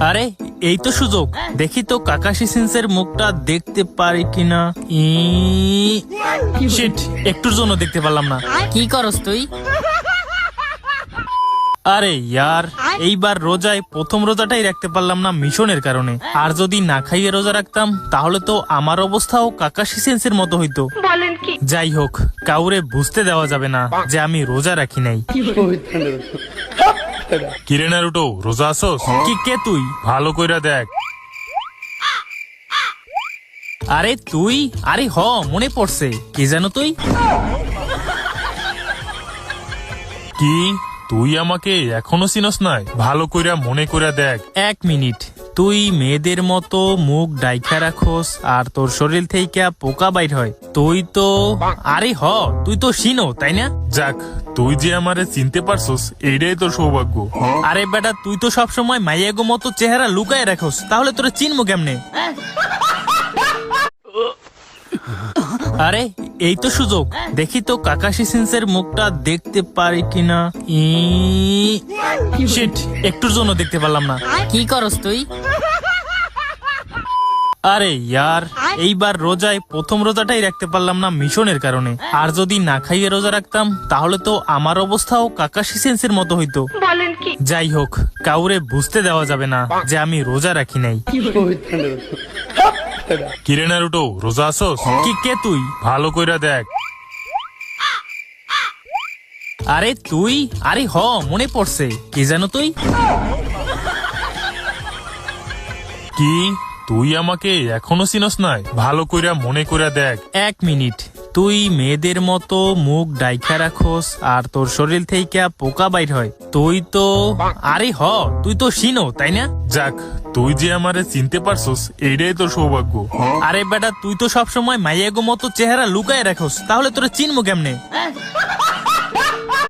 আরে এই তো সুযোগ, দেখি তো কাকাশি সিন্সের মুখটা দেখতে পারি কিনা। শিট, একটুর জন্য দেখতে পারলাম না। কি করস তুই? আরে ইয়ার, এইবার রোজায় প্রথম রোজাটাই রাখতে পারলাম না মিশনের কারণে। আর যদি না খাইয়ে রোজা রাখতাম তাহলে তো আমার অবস্থাও কাকাশি সেন্সের মতো হইতো। যাই হোক, কাউরে বুঝতে দেওয়া যাবে না যে আমি রোজা রাখি নাই। কিরে নারুটো, রোজা আসোস? কি কে তুই? ভালো কইরা দেখ। আরে তুই? আরে হ, মনে পড়ছে। কি জানো তুই? কি তুই আমাকে এখনো চিনস নাই? ভালো কইরা মনে কইরা দেখ। এক মিনিট, তুই মেয়েদের মতো মুখ ডাইকা রাখোস আর তোর শরীর থেকে পোকা বাইর হয়। তুই তো, আরে হ, তুই তো শিনো, তাই না? যাক, তুই যে আমারে চিনতে পারছস এইটাই তো সৌভাগ্য। আরে বেটা, তুই তো সবসময় মাইয়াগো মতো চেহারা লুকায় রাখোস, তাহলে তোরা চিনবো কেমনে? আরে এই তো সুযোগ, দেখি তো কাকাশি সিন্সের মুখটা দেখতে পারি কিনা। শিট, একটুর জন্য দেখতে পারলাম না। কি করস তুই? আরে ইয়ার, এইবার রোজায় প্রথম রোজাটাই রাখতে পারলাম না মিশনের কারণে। আর যদি না খাইয়ে রোজা রাখতাম তাহলে তো আমার অবস্থাও কাকাশি সেন্সের মতো হইতো। যাই হোক, কাউরে বুঝতে দেওয়া যাবে না যে আমি রোজা রাখি নাই। কিরে নারুটো, রোজা আসোস? কি কে তুই? ভালো কইরা দেখ। আরে তুই? আরে হ, মনে পড়ছে। কি জানো তুই? কি তুই আমাকে এখনো চিনস নাই? ভালো কইরা মনে কইরা দেখ। এক মিনিট, তুই মেয়েদের মতো মুখ ডাইকা রাখোস আর তোর শরীর থেকে পোকা বাইর হয়। তুই তো, আরে হ, তুই তো শিনো, তাই না? যাক, তুই যে আমারে চিনতে পারছস এইটাই তো সৌভাগ্য। আরে বেটা, তুই তো সবসময় মাইয়াগো মতো চেহারা লুকায় রাখোস, তাহলে তোরা চিনবো কেমনে?